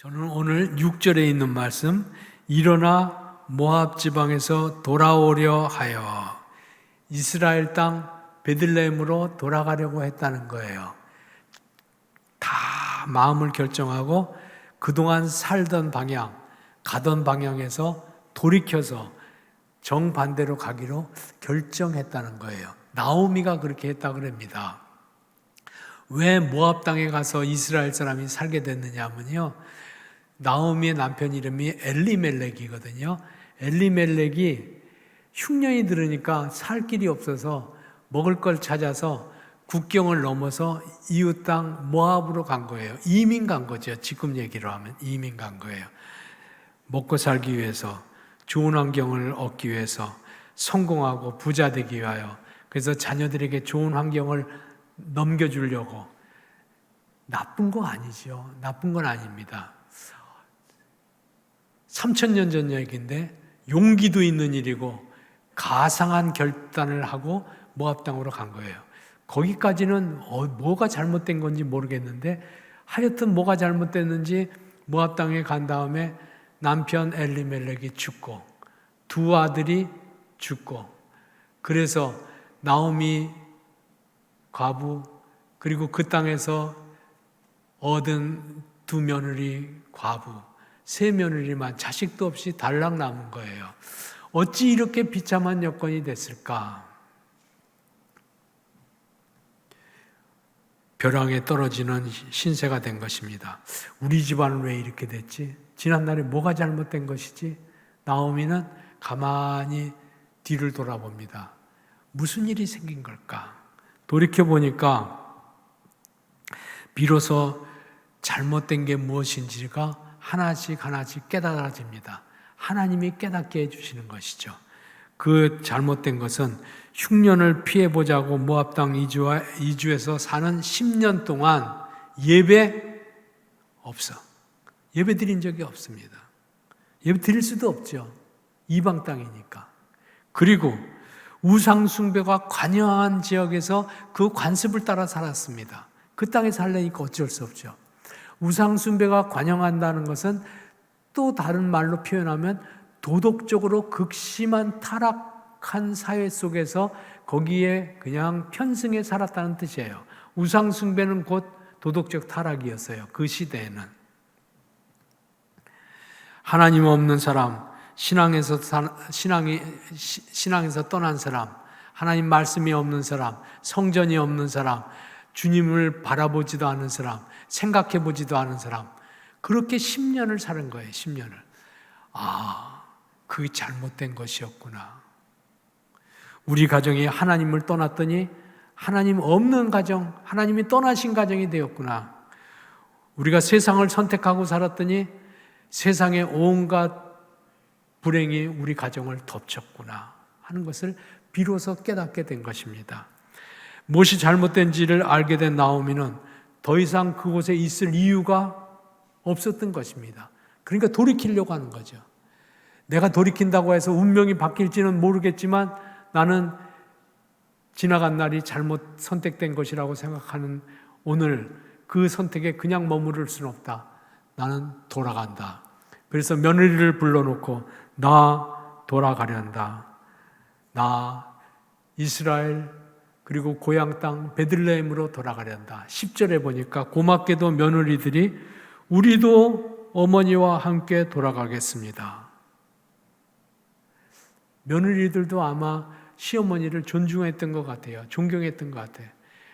저는 오늘 6절에 있는 말씀, 일어나 모압 지방에서 돌아오려 하여 이스라엘 땅 베들레헴으로 돌아가려고 했다는 거예요. 다 마음을 결정하고 그동안 살던 방향, 가던 방향에서 돌이켜서 정반대로 가기로 결정했다는 거예요. 나오미가 그렇게 했다고 합니다. 왜 모압 땅에 가서 이스라엘 사람이 살게 됐느냐면요, 나오미의 남편 이름이 엘리멜렉이거든요. 엘리멜렉이 흉년이 들으니까 살 길이 없어서 먹을 걸 찾아서 국경을 넘어서 이웃 땅 모압으로 간 거예요. 이민 간 거죠. 지금 얘기로 하면 이민 간 거예요. 먹고 살기 위해서, 좋은 환경을 얻기 위해서, 성공하고 부자 되기 위하여, 그래서 자녀들에게 좋은 환경을 넘겨주려고. 나쁜 거 아니죠. 나쁜 건 아닙니다. 3000년 전 얘기인데 용기도 있는 일이고 가상한 결단을 하고 모압 땅으로 간 거예요. 거기까지는 뭐가 잘못된 건지 모르겠는데 하여튼 뭐가 잘못됐는지 모압 땅에 간 다음에 남편 엘리멜렉이 죽고 두 아들이 죽고, 그래서 나오미 과부 그리고 그 땅에서 얻은 두 며느리 과부, 세 며느리만 자식도 없이 달랑 남은 거예요. 어찌 이렇게 비참한 여건이 됐을까? 벼랑에 떨어지는 신세가 된 것입니다. 우리 집안은 왜 이렇게 됐지? 지난날에 뭐가 잘못된 것이지? 나오미는 가만히 뒤를 돌아봅니다. 무슨 일이 생긴 걸까? 돌이켜보니까 비로소 잘못된 게 무엇인지가 하나씩 하나씩 깨달아집니다. 하나님이 깨닫게 해주시는 것이죠. 그 잘못된 것은 흉년을 피해보자고 모압 땅 이주해서 사는 10년 동안 예배 없어. 예배 드린 적이 없습니다. 예배 드릴 수도 없죠. 이방 땅이니까. 그리고 우상 숭배가 관여한 지역에서 그 관습을 따라 살았습니다. 그 땅에 살려니까 어쩔 수 없죠. 우상 숭배가 관영한다는 것은 또 다른 말로 표현하면 도덕적으로 극심한 타락한 사회 속에서 거기에 그냥 편승해 살았다는 뜻이에요. 우상 숭배는 곧 도덕적 타락이었어요. 그 시대에는. 하나님 없는 사람, 신앙에서 떠난 사람, 하나님 말씀이 없는 사람, 성전이 없는 사람, 주님을 바라보지도 않은 사람, 생각해보지도 않은 사람, 그렇게 10년을 사는 거예요. 10년을. 그게 잘못된 것이었구나. 우리 가정이 하나님을 떠났더니 하나님 없는 가정, 하나님이 떠나신 가정이 되었구나. 우리가 세상을 선택하고 살았더니 세상의 온갖 불행이 우리 가정을 덮쳤구나 하는 것을 비로소 깨닫게 된 것입니다. 무엇이 잘못된지를 알게 된 나오미는 더 이상 그곳에 있을 이유가 없었던 것입니다. 그러니까 돌이키려고 하는 거죠. 내가 돌이킨다고 해서 운명이 바뀔지는 모르겠지만 나는 지나간 날이 잘못 선택된 것이라고 생각하는 오늘 그 선택에 그냥 머무를 수는 없다. 나는 돌아간다. 그래서 며느리를 불러놓고 나 돌아가련다. 나 이스라엘 그리고 고향 땅 베들레헴으로 돌아가련다. 10절에 보니까 고맙게도 며느리들이 우리도 어머니와 함께 돌아가겠습니다. 며느리들도 아마 시어머니를 존중했던 것 같아요. 존경했던 것 같아요.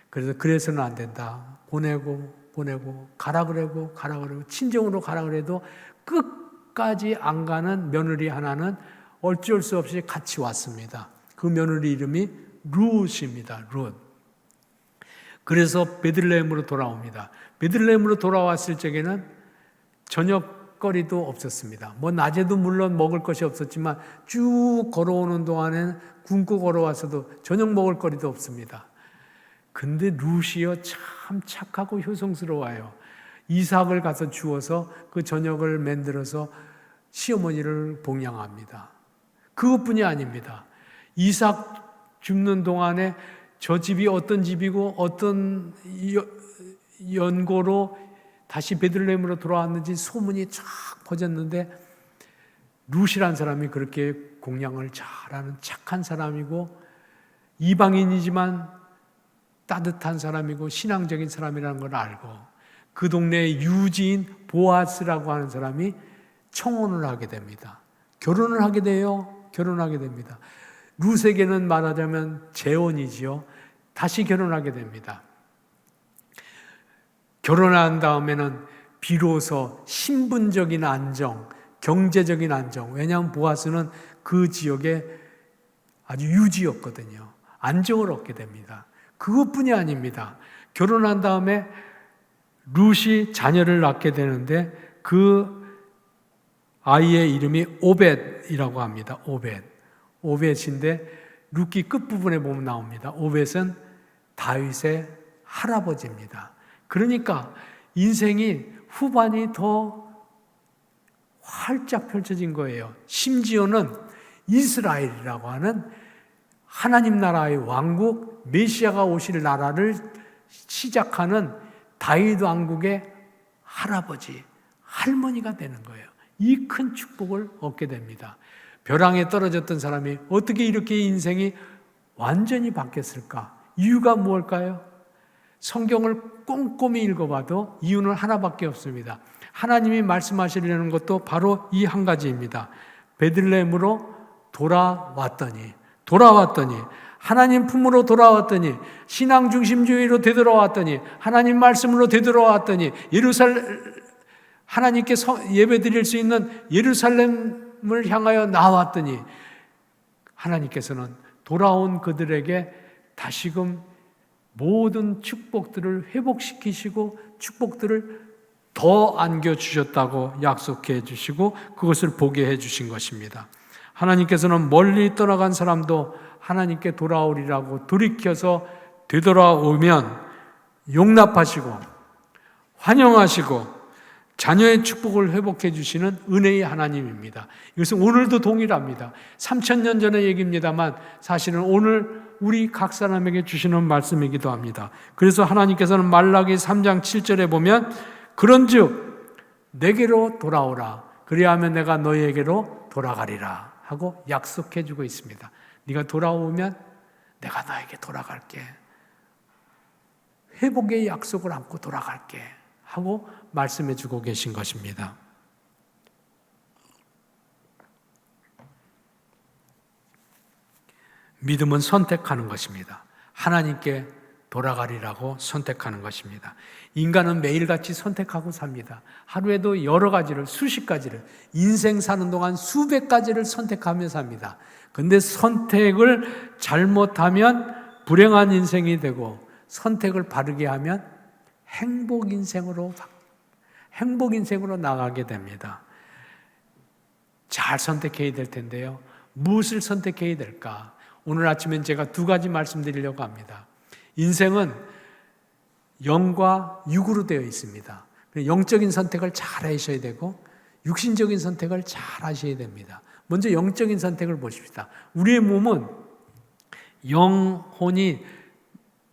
그래서는 안 된다. 보내고 가라 그러고 친정으로 가라 그래도 끝까지 안 가는 며느리 하나는 어쩔 수 없이 같이 왔습니다. 그 며느리 이름이 룻입니다. 룻. 그래서 베들레헴으로 돌아옵니다. 베들레헴으로 돌아왔을 적에는 저녁거리도 없었습니다. 낮에도 물론 먹을 것이 없었지만 쭉 걸어오는 동안에는 굶고 걸어와서도 저녁 먹을 거리도 없습니다. 근데 룻이요 참 착하고 효성스러워요. 이삭을 가서 주어서 그 저녁을 만들어서 시어머니를 봉양합니다. 그것뿐이 아닙니다. 이삭 줍는 동안에 저 집이 어떤 집이고 어떤 연고로 다시 베들레헴으로 돌아왔는지 소문이 쫙 퍼졌는데 룻이란 사람이 그렇게 공양을 잘하는 착한 사람이고 이방인이지만 따뜻한 사람이고 신앙적인 사람이라는 걸 알고 그 동네의 유지인 보아스라고 하는 사람이 청혼을 하게 됩니다. 결혼을 하게 돼요. 결혼하게 됩니다. 룻에게는 말하자면 재혼이지요. 다시 결혼하게 됩니다. 결혼한 다음에는 비로소 신분적인 안정, 경제적인 안정. 왜냐하면 보아스는 그 지역에 아주 유지였거든요. 안정을 얻게 됩니다. 그것뿐이 아닙니다. 결혼한 다음에 룻이 자녀를 낳게 되는데 그 아이의 이름이 오벳이라고 합니다. 오벳인데 룻기 끝부분에 보면 나옵니다. 오벳은 다윗의 할아버지입니다. 그러니까 인생이 후반이 더 활짝 펼쳐진 거예요. 심지어는 이스라엘이라고 하는 하나님 나라의 왕국, 메시아가 오실 나라를 시작하는 다윗 왕국의 할아버지, 할머니가 되는 거예요. 이 큰 축복을 얻게 됩니다. 벼랑에 떨어졌던 사람이 어떻게 이렇게 인생이 완전히 바뀌었을까? 이유가 무엇일까요? 성경을 꼼꼼히 읽어봐도 이유는 하나밖에 없습니다. 하나님이 말씀하시려는 것도 바로 이 한 가지입니다. 베들레헴으로 돌아왔더니 하나님 품으로 돌아왔더니 신앙 중심주의로 되돌아왔더니 하나님 말씀으로 되돌아왔더니 하나님께 예배드릴 수 있는 예루살렘을 향하여 나왔더니 하나님께서는 돌아온 그들에게 다시금 모든 축복들을 회복시키시고 축복들을 더 안겨주셨다고 약속해 주시고 그것을 보게 해 주신 것입니다. 하나님께서는 멀리 떠나간 사람도 하나님께 돌아오리라고 돌이켜서 되돌아오면 용납하시고 환영하시고 자녀의 축복을 회복해 주시는 은혜의 하나님입니다. 이것은 오늘도 동일합니다. 3000년 전의 얘기입니다만 사실은 오늘 우리 각 사람에게 주시는 말씀이기도 합니다. 그래서 하나님께서는 말라기 3장 7절에 보면 그런즉 내게로 돌아오라 그리하면 내가 너희에게로 돌아가리라 하고 약속해 주고 있습니다. 네가 돌아오면 내가 너에게 돌아갈게. 회복의 약속을 안고 돌아갈게 하고 말씀해 주고 계신 것입니다. 믿음은 선택하는 것입니다. 하나님께 돌아가리라고 선택하는 것입니다. 인간은 매일같이 선택하고 삽니다. 하루에도 여러 가지를, 수십 가지를, 인생 사는 동안 수백 가지를 선택하며 삽니다. 근데 선택을 잘못하면 불행한 인생이 되고 선택을 바르게 하면 행복 인생으로 나가게 됩니다. 잘 선택해야 될 텐데요. 무엇을 선택해야 될까? 오늘 아침엔 제가 두 가지 말씀드리려고 합니다. 인생은 영과 육으로 되어 있습니다. 영적인 선택을 잘 하셔야 되고 육신적인 선택을 잘 하셔야 됩니다. 먼저 영적인 선택을 보십시다. 우리의 몸은 영혼이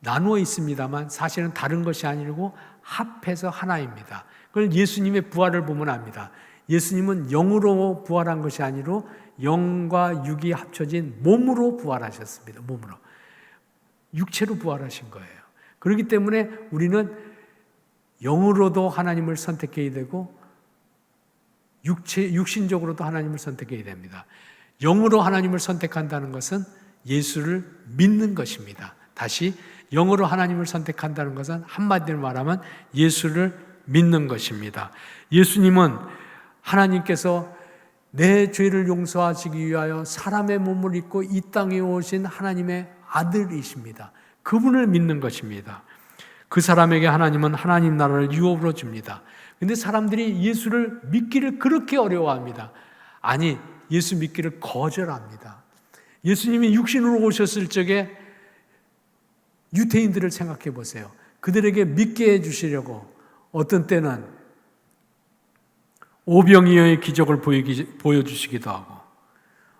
나누어 있습니다만 사실은 다른 것이 아니고 합해서 하나입니다. 그걸 예수님의 부활을 보면 압니다. 예수님은 영으로 부활한 것이 아니라 영과 육이 합쳐진 몸으로 부활하셨습니다. 몸으로. 육체로 부활하신 거예요. 그렇기 때문에 우리는 영으로도 하나님을 선택해야 되고 육신적으로도 하나님을 선택해야 됩니다. 영으로 하나님을 선택한다는 것은 예수를 믿는 것입니다. 다시 영으로 하나님을 선택한다는 것은 한마디로 말하면 예수를 믿는 것입니다. 예수님은 하나님께서 내 죄를 용서하시기 위하여 사람의 몸을 입고 이 땅에 오신 하나님의 아들이십니다. 그분을 믿는 것입니다. 그 사람에게 하나님은 하나님 나라를 유업으로 줍니다. 근데 사람들이 예수를 믿기를 그렇게 어려워합니다. 아니, 예수 믿기를 거절합니다. 예수님이 육신으로 오셨을 적에 유대인들을 생각해 보세요. 그들에게 믿게 해주시려고 어떤 때는 오병이어의 기적을 보여주시기도 하고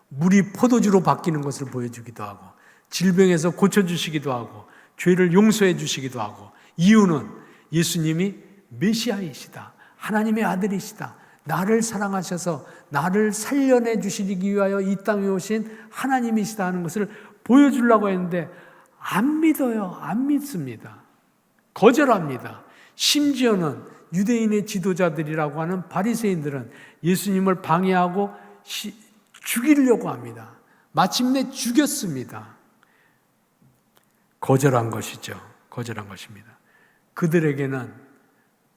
물이 포도주로 바뀌는 것을 보여주기도 하고 질병에서 고쳐주시기도 하고 죄를 용서해 주시기도 하고 이유는 예수님이 메시아이시다. 하나님의 아들이시다. 나를 사랑하셔서 나를 살려내 주시기 위하여 이 땅에 오신 하나님이시다 하는 것을 보여주려고 했는데 안 믿어요. 안 믿습니다. 거절합니다. 심지어는 유대인의 지도자들이라고 하는 바리새인들은 예수님을 방해하고 죽이려고 합니다. 마침내 죽였습니다. 거절한 것이죠. 거절한 것입니다. 그들에게는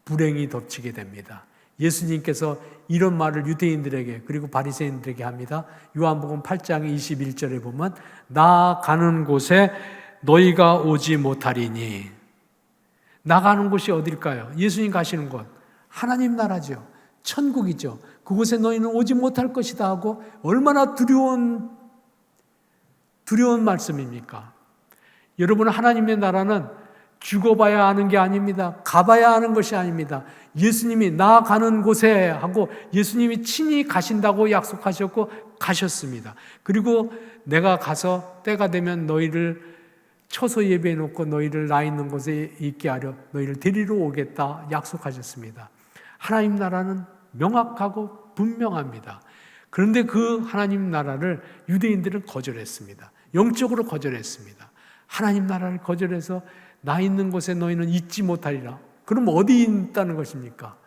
불행이 덮치게 됩니다. 예수님께서 이런 말을 유대인들에게 그리고 바리새인들에게 합니다. 요한복음 8장 21절에 보면 나 가는 곳에 너희가 오지 못하리니. 나가는 곳이 어딜까요? 예수님 가시는 곳 하나님 나라죠. 천국이죠. 그곳에 너희는 오지 못할 것이다 하고 얼마나 두려운 말씀입니까? 여러분, 하나님의 나라는 죽어봐야 아는 게 아닙니다. 가봐야 아는 것이 아닙니다. 예수님이 나 가는 곳에 하고 예수님이 친히 가신다고 약속하셨고 가셨습니다. 그리고 내가 가서 때가 되면 너희를 처소 예배해 놓고 너희를 나 있는 곳에 있게 하려 너희를 데리러 오겠다 약속하셨습니다. 하나님 나라는 명확하고 분명합니다. 그런데 그 하나님 나라를 유대인들은 거절했습니다. 영적으로 거절했습니다. 하나님 나라를 거절해서 나 있는 곳에 너희는 있지 못하리라. 그럼 어디 있다는 것입니까?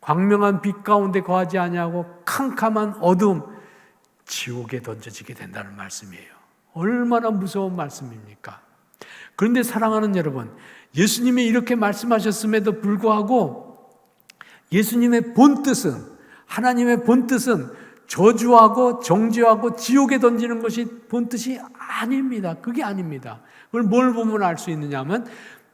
광명한 빛 가운데 거하지 아니하고 캄캄한 어둠, 지옥에 던져지게 된다는 말씀이에요. 얼마나 무서운 말씀입니까? 그런데 사랑하는 여러분, 예수님이 이렇게 말씀하셨음에도 불구하고 예수님의 본뜻은, 하나님의 본뜻은 저주하고 정죄하고 지옥에 던지는 것이 본뜻이 아닙니다. 그게 아닙니다. 그걸 뭘 보면 알 수 있느냐 하면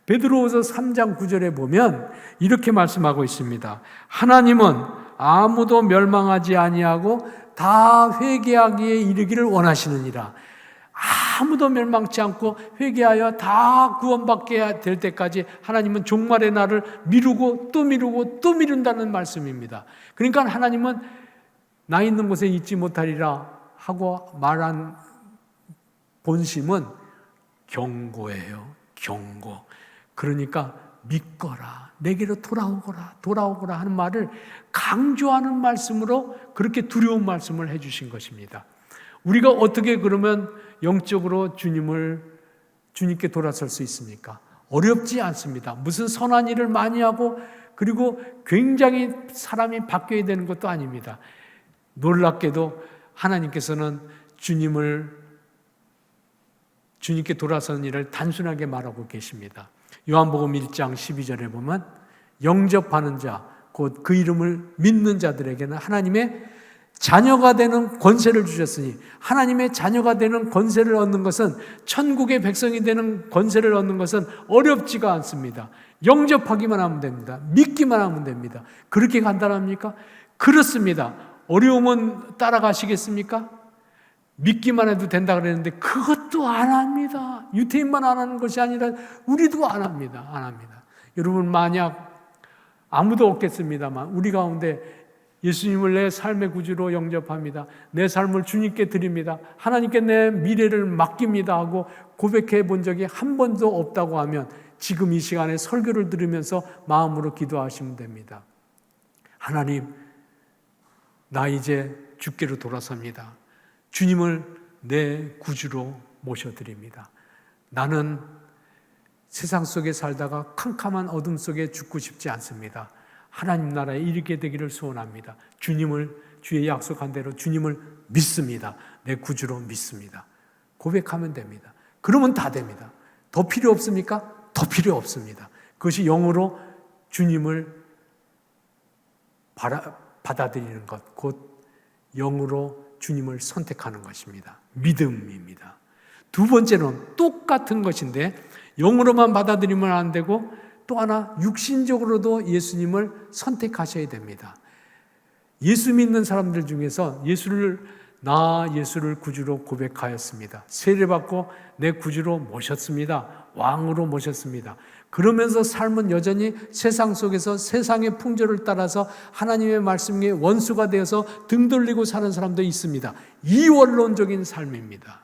베드로후서 3장 9절에 보면 이렇게 말씀하고 있습니다. 하나님은 아무도 멸망하지 아니하고 다 회개하기에 이르기를 원하시느니라. 아무도 멸망치 않고 회개하여 다 구원받게 될 때까지 하나님은 종말의 날을 미루고 또 미루고 또 미룬다는 말씀입니다. 그러니까 하나님은 나 있는 곳에 있지 못하리라 하고 말한 본심은 경고예요. 경고. 그러니까 믿거라. 내게로 돌아오거라 하는 말을 강조하는 말씀으로 그렇게 두려운 말씀을 해주신 것입니다. 우리가 어떻게 그러면 영적으로 주님께 돌아설 수 있습니까? 어렵지 않습니다. 무슨 선한 일을 많이 하고 그리고 굉장히 사람이 바뀌어야 되는 것도 아닙니다. 놀랍게도 하나님께서는 주님께 돌아서는 일을 단순하게 말하고 계십니다. 요한복음 1장 12절에 보면 영접하는 자, 곧 그 이름을 믿는 자들에게는 하나님의 자녀가 되는 권세를 주셨으니, 하나님의 자녀가 되는 권세를 얻는 것은, 천국의 백성이 되는 권세를 얻는 것은 어렵지가 않습니다. 영접하기만 하면 됩니다. 믿기만 하면 됩니다. 그렇게 간단합니까? 그렇습니다. 어려움은 따라가시겠습니까? 믿기만 해도 된다 그랬는데 그것도 안 합니다. 유태인만 안 하는 것이 아니라 우리도 안 합니다. 안 합니다. 여러분, 만약 아무도 없겠습니다만 우리 가운데 예수님을 내 삶의 구주로 영접합니다. 내 삶을 주님께 드립니다. 하나님께 내 미래를 맡깁니다 하고 고백해 본 적이 한 번도 없다고 하면 지금 이 시간에 설교를 들으면서 마음으로 기도하시면 됩니다. 하나님, 나 이제 주께로 돌아섭니다. 주님을 내 구주로 모셔드립니다. 나는 세상 속에 살다가 캄캄한 어둠 속에 죽고 싶지 않습니다. 하나님 나라에 이르게 되기를 소원합니다. 주의 약속한 대로 주님을 믿습니다. 내 구주로 믿습니다. 고백하면 됩니다. 그러면 다 됩니다. 더 필요 없습니까? 더 필요 없습니다. 그것이 영으로 주님을 받아들이는 것, 곧 영으로 주님을 선택하는 것입니다. 믿음입니다. 두 번째는 똑같은 것인데 영으로만 받아들이면 안 되고 또 하나 육신적으로도 예수님을 선택하셔야 됩니다. 예수 믿는 사람들 중에서 예수를 구주로 고백하였습니다. 세례받고 내 구주로 모셨습니다. 왕으로 모셨습니다. 그러면서 삶은 여전히 세상 속에서 세상의 풍조를 따라서 하나님의 말씀에 원수가 되어서 등 돌리고 사는 사람도 있습니다. 이원론적인 삶입니다.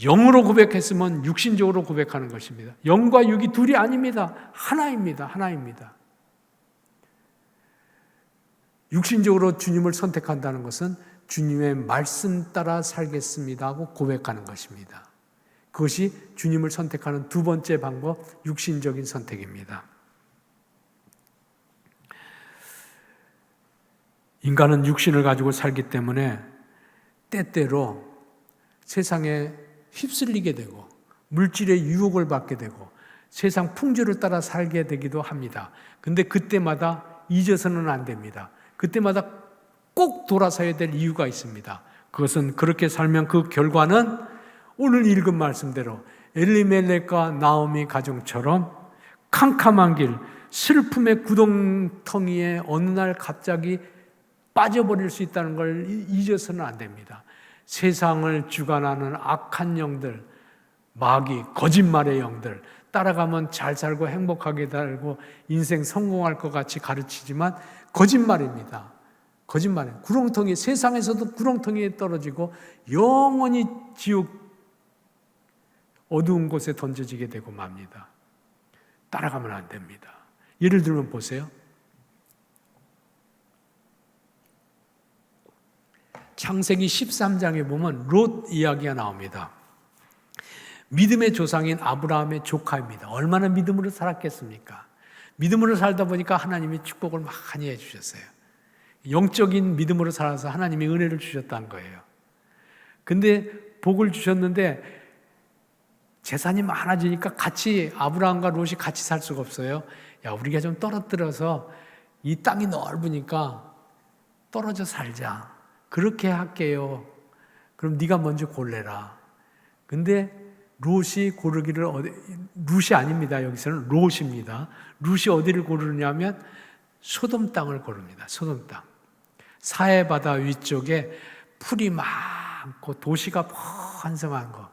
영으로 고백했으면 육신적으로 고백하는 것입니다. 영과 육이 둘이 아닙니다. 하나입니다. 하나입니다. 육신적으로 주님을 선택한다는 것은 주님의 말씀 따라 살겠습니다 하고 고백하는 것입니다. 그것이 주님을 선택하는 두 번째 방법, 육신적인 선택입니다. 인간은 육신을 가지고 살기 때문에 때때로 세상에 휩쓸리게 되고 물질의 유혹을 받게 되고 세상 풍조를 따라 살게 되기도 합니다. 근데 그때마다 잊어서는 안 됩니다. 그때마다 꼭 돌아서야 될 이유가 있습니다. 그것은 그렇게 살면 그 결과는 오늘 읽은 말씀대로 엘리멜렉과 나오미 가정처럼 캄캄한 길, 슬픔의 구덩텅이에 어느 날 갑자기 빠져버릴 수 있다는 걸 잊어서는 안 됩니다. 세상을 주관하는 악한 영들, 마귀, 거짓말의 영들, 따라가면 잘 살고 행복하게 살고 인생 성공할 것 같이 가르치지만 거짓말입니다. 거짓말이에요. 구렁텅이, 세상에서도 구렁텅이에 떨어지고 영원히 지옥 어두운 곳에 던져지게 되고 맙니다. 따라가면 안 됩니다. 예를 들면 보세요. 창세기 13장에 보면 롯 이야기가 나옵니다. 믿음의 조상인 아브라함의 조카입니다. 얼마나 믿음으로 살았겠습니까? 믿음으로 살다 보니까 하나님이 축복을 많이 해주셨어요. 영적인 믿음으로 살아서 하나님이 은혜를 주셨다는 거예요. 근데 복을 주셨는데 재산이 많아지니까 같이 아브라함과 롯이 같이 살 수가 없어요. 야, 우리가 좀 떨어뜨려서 이 땅이 넓으니까 떨어져 살자. 그렇게 할게요. 그럼 네가 먼저 골래라. 근데 롯이 고르기를 룻이 아닙니다. 여기서는 롯입니다. 룻이 어디를 고르냐면 소돔 땅을 고릅니다. 소돔 땅. 사해 바다 위쪽에 풀이 많고 도시가 번성한 거.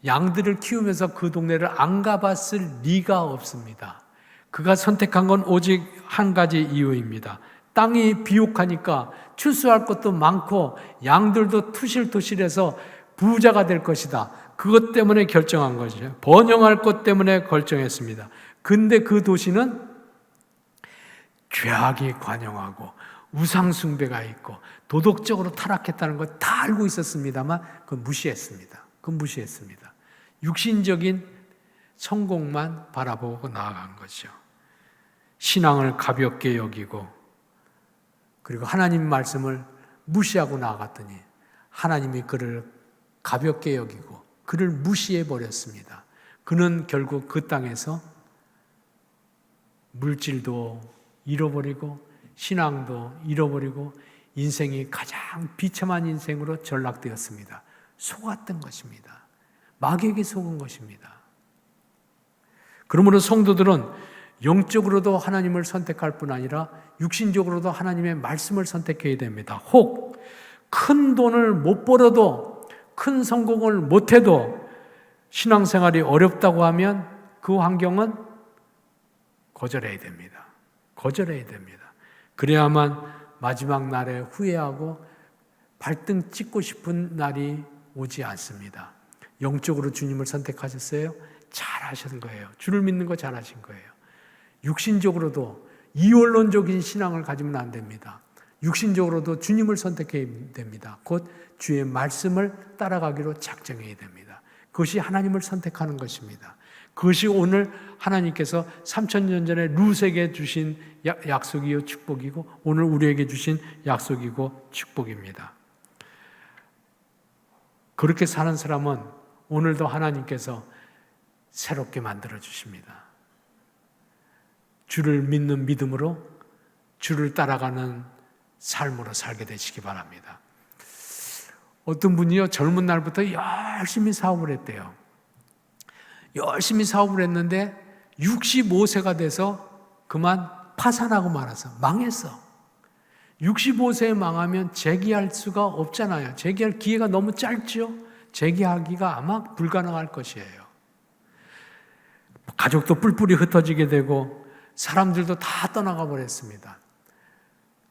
양들을 키우면서 그 동네를 안 가봤을 리가 없습니다. 그가 선택한 건 오직 한 가지 이유입니다. 땅이 비옥하니까 추수할 것도 많고 양들도 투실투실해서 부자가 될 것이다. 그것 때문에 결정한 거죠. 번영할 것 때문에 결정했습니다. 근데 그 도시는 죄악이 관영하고 우상숭배가 있고 도덕적으로 타락했다는 걸 다 알고 있었습니다만 그건 무시했습니다. 그건 무시했습니다. 육신적인 성공만 바라보고 나아간 거죠. 신앙을 가볍게 여기고 그리고 하나님 말씀을 무시하고 나아갔더니 하나님이 그를 가볍게 여기고 그를 무시해 버렸습니다. 그는 결국 그 땅에서 물질도 잃어버리고 신앙도 잃어버리고 인생이 가장 비참한 인생으로 전락되었습니다. 속았던 것입니다. 마귀에게 속은 것입니다. 그러므로 성도들은 영적으로도 하나님을 선택할 뿐 아니라 육신적으로도 하나님의 말씀을 선택해야 됩니다. 혹 큰 돈을 못 벌어도 큰 성공을 못해도 신앙생활이 어렵다고 하면 그 환경은 거절해야 됩니다. 거절해야 됩니다. 그래야만 마지막 날에 후회하고 발등 찍고 싶은 날이 오지 않습니다. 영적으로 주님을 선택하셨어요? 잘하신 거예요. 주를 믿는 거 잘하신 거예요. 육신적으로도 이원론적인 신앙을 가지면 안 됩니다. 육신적으로도 주님을 선택해야 됩니다. 곧 주의 말씀을 따라가기로 작정해야 됩니다. 그것이 하나님을 선택하는 것입니다. 그것이 오늘 하나님께서 3000년 전에 룻에게 주신 약속이요 축복이고 오늘 우리에게 주신 약속이고 축복입니다. 그렇게 사는 사람은 오늘도 하나님께서 새롭게 만들어 주십니다. 주를 믿는 믿음으로 주를 따라가는 삶으로 살게 되시기 바랍니다. 어떤 분이요 젊은 날부터 열심히 사업을 했대요. 열심히 사업을 했는데 65세가 돼서 그만 파산하고 말아서 망했어. 65세에 망하면 재기할 수가 없잖아요. 재기할 기회가 너무 짧죠. 재기하기가 아마 불가능할 것이에요. 가족도 뿔뿔이 흩어지게 되고 사람들도 다 떠나가 버렸습니다.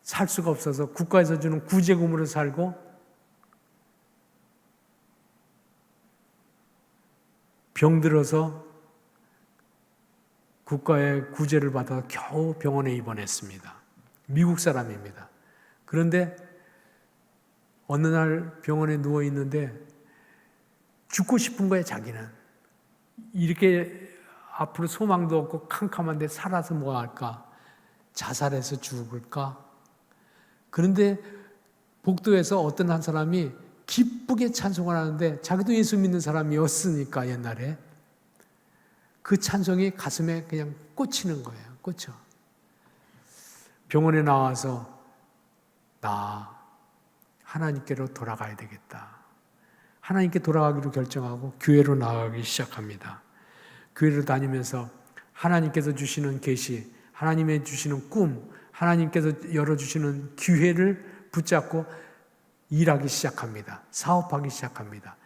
살 수가 없어서 국가에서 주는 구제금으로 살고 병들어서 국가의 구제를 받아 겨우 병원에 입원했습니다. 미국 사람입니다. 그런데 어느 날 병원에 누워 있는데 죽고 싶은 거예요, 자기는. 이렇게 앞으로 소망도 없고 캄캄한데 살아서 뭐 할까? 자살해서 죽을까? 그런데 복도에서 어떤 한 사람이 기쁘게 찬송을 하는데 자기도 예수 믿는 사람이었으니까 옛날에 그 찬송이 가슴에 그냥 꽂히는 거예요. 꽂혀. 병원에 나와서 나 하나님께로 돌아가야 되겠다. 하나님께 돌아가기로 결정하고 교회로 나가기 시작합니다. 교회를 다니면서 하나님께서 주시는 계시, 하나님의 주시는 꿈, 하나님께서 열어주시는 기회를 붙잡고 일하기 시작합니다. 사업하기 시작합니다.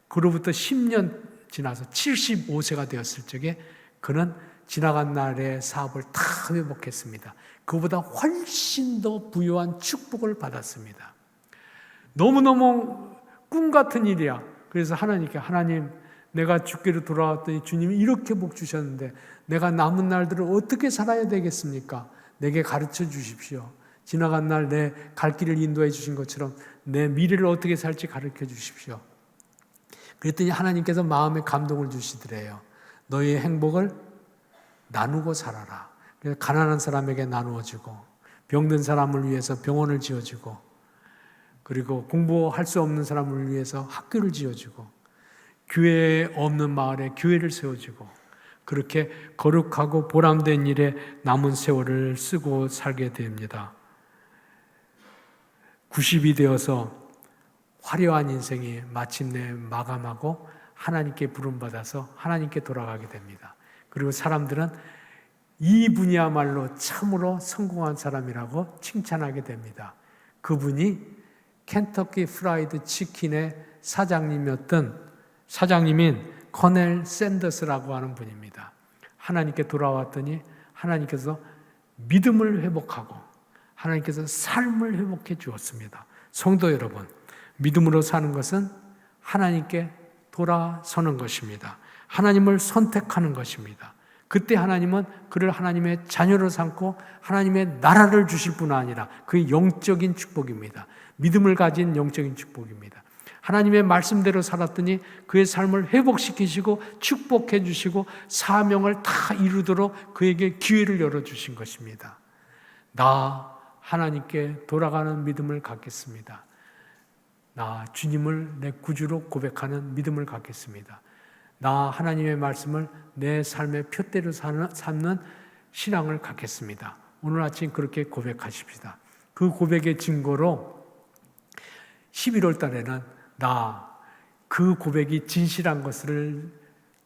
그로부터 10년 지나서 75세가 되었을 적에 그는 지나간 날의 사업을 다 회복했습니다. 그보다 훨씬 더 부유한 축복을 받았습니다. 너무너무 꿈 같은 일이야. 그래서 하나님께, 하나님, 내가 주께로 돌아왔더니 주님이 이렇게 복 주셨는데 내가 남은 날들을 어떻게 살아야 되겠습니까? 내게 가르쳐 주십시오. 지나간 날 내 갈 길을 인도해 주신 것처럼 내 미래를 어떻게 살지 가르쳐 주십시오. 그랬더니 하나님께서 마음에 감동을 주시더래요. 너희의 행복을 나누고 살아라. 그래서 가난한 사람에게 나누어주고 병든 사람을 위해서 병원을 지어주고 그리고 공부할 수 없는 사람을 위해서 학교를 지어주고 교회 없는 마을에 교회를 세워주고 그렇게 거룩하고 보람된 일에 남은 세월을 쓰고 살게 됩니다. 90이 되어서 화려한 인생이 마침내 마감하고 하나님께 부름받아서 하나님께 돌아가게 됩니다. 그리고 사람들은 이분이야말로 참으로 성공한 사람이라고 칭찬하게 됩니다. 그분이 켄터키 프라이드 치킨의 사장님인 커넬 샌더스라고 하는 분입니다. 하나님께 돌아왔더니 하나님께서 믿음을 회복하고 하나님께서 삶을 회복해 주었습니다. 성도 여러분, 믿음으로 사는 것은 하나님께 돌아서는 것입니다. 하나님을 선택하는 것입니다. 그때 하나님은 그를 하나님의 자녀로 삼고 하나님의 나라를 주실 뿐 아니라 그의 영적인 축복입니다. 믿음을 가진 영적인 축복입니다. 하나님의 말씀대로 살았더니 그의 삶을 회복시키시고 축복해 주시고 사명을 다 이루도록 그에게 기회를 열어주신 것입니다. 나 하나님께 돌아가는 믿음을 갖겠습니다. 나 주님을 내 구주로 고백하는 믿음을 갖겠습니다. 나 하나님의 말씀을 내 삶의 표대로 삼는 신앙을 갖겠습니다. 오늘 아침 그렇게 고백하십시다. 그 고백의 증거로 11월 달에는 나 그 고백이 진실한 것을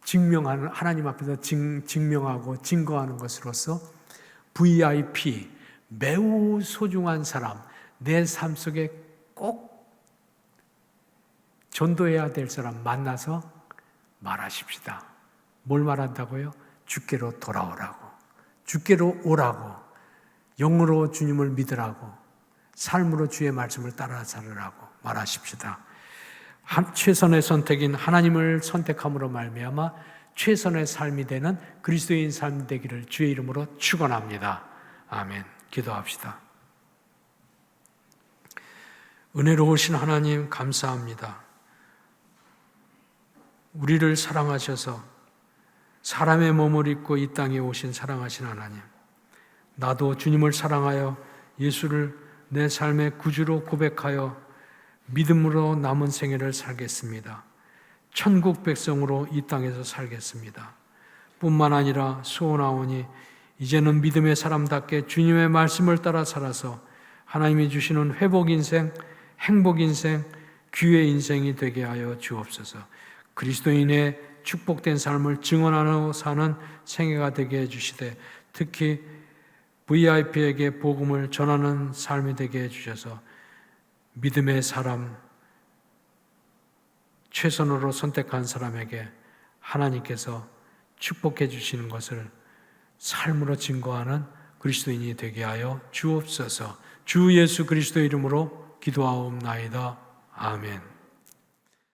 증명하는 하나님 앞에서 증명하고 증거하는 것으로서 VIP 매우 소중한 사람 내 삶 속에 꼭 전도해야 될 사람 만나서 말하십시다. 뭘 말한다고요? 주께로 돌아오라고 주께로 오라고 영으로 주님을 믿으라고 삶으로 주의 말씀을 따라 살으라고 말하십시다. 최선의 선택인 하나님을 선택함으로 말미암아 최선의 삶이 되는 그리스도인 삶 되기를 주의 이름으로 축원합니다. 아멘. 기도합시다. 은혜로우신 하나님 감사합니다. 우리를 사랑하셔서 사람의 몸을 입고 이 땅에 오신 사랑하신 하나님, 나도 주님을 사랑하여 예수를 내 삶의 구주로 고백하여 믿음으로 남은 생애를 살겠습니다. 천국 백성으로 이 땅에서 살겠습니다. 뿐만 아니라 소원하오니 이제는 믿음의 사람답게 주님의 말씀을 따라 살아서 하나님이 주시는 회복 인생, 행복 인생, 귀의 인생이 되게 하여 주옵소서. 그리스도인의 축복된 삶을 증언하며 사는 생애가 되게 해주시되 특히 VIP에게 복음을 전하는 삶이 되게 해주셔서 믿음의 사람, 최선으로 선택한 사람에게 하나님께서 축복해 주시는 것을 삶으로 증거하는 그리스도인이 되게 하여 주옵소서. 주 예수 그리스도 이름으로 기도하옵나이다. 아멘.